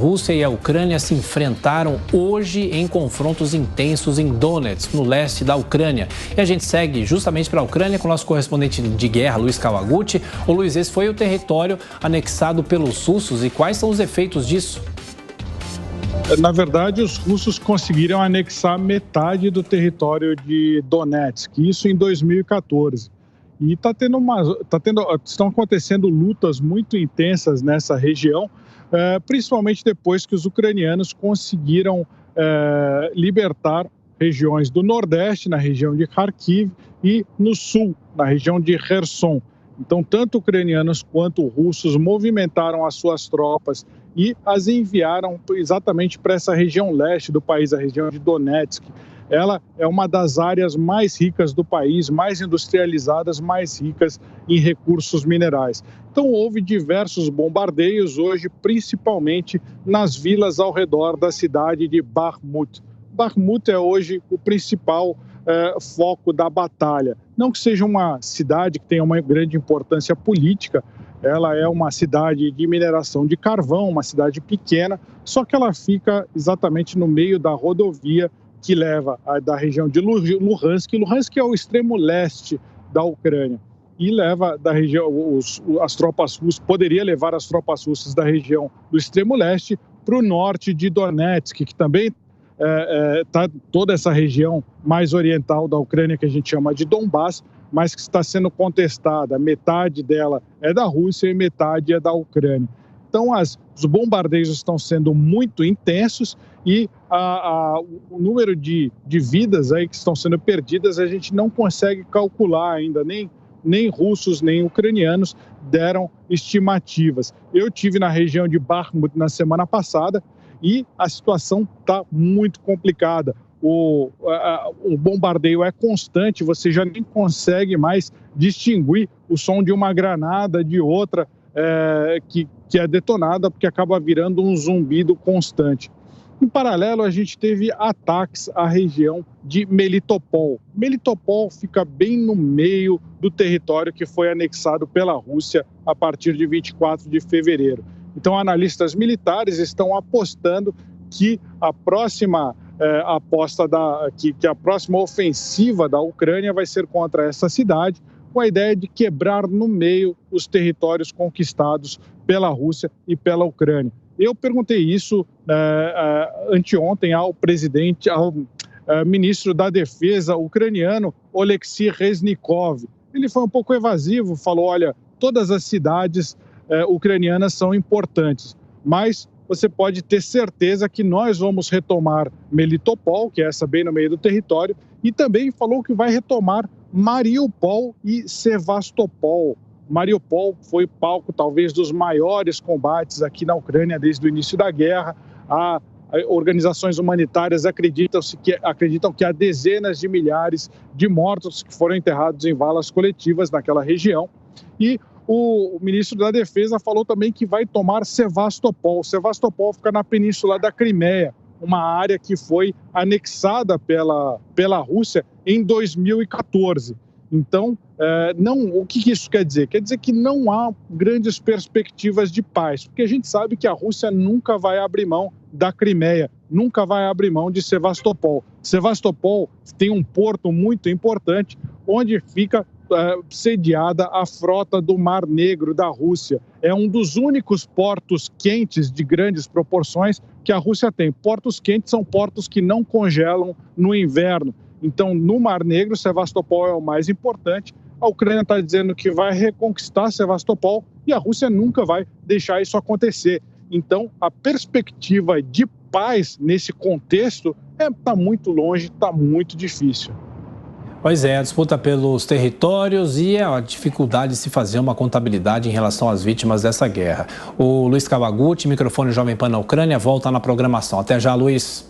A Rússia e a Ucrânia se enfrentaram hoje em confrontos intensos em Donetsk, no leste da Ucrânia. E a gente segue justamente para a Ucrânia com o nosso correspondente de guerra, Luiz Kawaguchi. Ô Luiz, esse foi o território anexado pelos russos e quais são os efeitos disso? Na verdade, os russos conseguiram anexar metade do território de Donetsk, isso em 2014. E estão acontecendo lutas muito intensas nessa região, principalmente depois que os ucranianos conseguiram libertar regiões do Nordeste, na região de Kharkiv, e no Sul, na região de Kherson. Então, tanto ucranianos quanto russos movimentaram as suas tropas e as enviaram exatamente para essa região leste do país, a região de Donetsk. Ela é uma das áreas mais ricas do país, mais industrializadas, mais ricas em recursos minerais. Então, houve diversos bombardeios hoje, principalmente nas vilas ao redor da cidade de Bakhmut. Bakhmut é hoje o principal foco da batalha. Não que seja uma cidade que tenha uma grande importância política, ela é uma cidade de mineração de carvão, uma cidade pequena, só que ela fica exatamente no meio da rodovia que leva da região de Luhansk. Luhansk é o extremo leste da Ucrânia e leva da região as tropas russas, poderia levar as tropas russas da região do extremo leste para o norte de Donetsk, que também está toda essa região mais oriental da Ucrânia, que a gente chama de Donbass, mas que está sendo contestada. Metade dela é da Rússia e metade é da Ucrânia. Então, os bombardeios estão sendo muito intensos e o número de vidas aí que estão sendo perdidas a gente não consegue calcular ainda, nem russos nem ucranianos deram estimativas. Eu tive na região de Bakhmut na semana passada e a situação está muito complicada. O bombardeio é constante, você já nem consegue mais distinguir o som de uma granada de outra que é detonada, porque acaba virando um zumbido constante. Em paralelo, a gente teve ataques à região de Melitopol. Melitopol fica bem no meio do território que foi anexado pela Rússia a partir de 24 de fevereiro. Então, analistas militares estão apostando que a próxima que a próxima ofensiva da Ucrânia vai ser contra essa cidade, com a ideia de quebrar no meio os territórios conquistados pela Rússia e pela Ucrânia. Eu perguntei isso anteontem ao ministro da Defesa ucraniano, Oleksiy Reznikov. Ele foi um pouco evasivo, falou, olha, todas as cidades ucranianas são importantes, mas você pode ter certeza que nós vamos retomar Melitopol, que é essa bem no meio do território, e também falou que vai retomar Mariupol e Sevastopol. Mariupol foi palco talvez dos maiores combates aqui na Ucrânia desde o início da guerra. Organizações humanitárias acreditam que há dezenas de milhares de mortos que foram enterrados em valas coletivas naquela região. E o ministro da Defesa falou também que vai tomar Sevastopol. Sevastopol fica na península da Crimeia, uma área que foi anexada pela Rússia em 2014. Então, o que isso quer dizer? Quer dizer que não há grandes perspectivas de paz, porque a gente sabe que a Rússia nunca vai abrir mão da Crimeia, nunca vai abrir mão de Sevastopol. Sevastopol tem um porto muito importante, onde fica sediada a frota do Mar Negro da Rússia. É um dos únicos portos quentes de grandes proporções que a Rússia tem. Portos quentes são portos que não congelam no inverno. Então, no Mar Negro, Sevastopol é o mais importante. A Ucrânia está dizendo que vai reconquistar Sevastopol e a Rússia nunca vai deixar isso acontecer. Então, a perspectiva de paz nesse contexto está muito longe, está muito difícil. Pois é, a disputa pelos territórios e a dificuldade de se fazer uma contabilidade em relação às vítimas dessa guerra. O Luiz Kawaguchi, microfone Jovem Pan na Ucrânia, volta na programação. Até já, Luiz.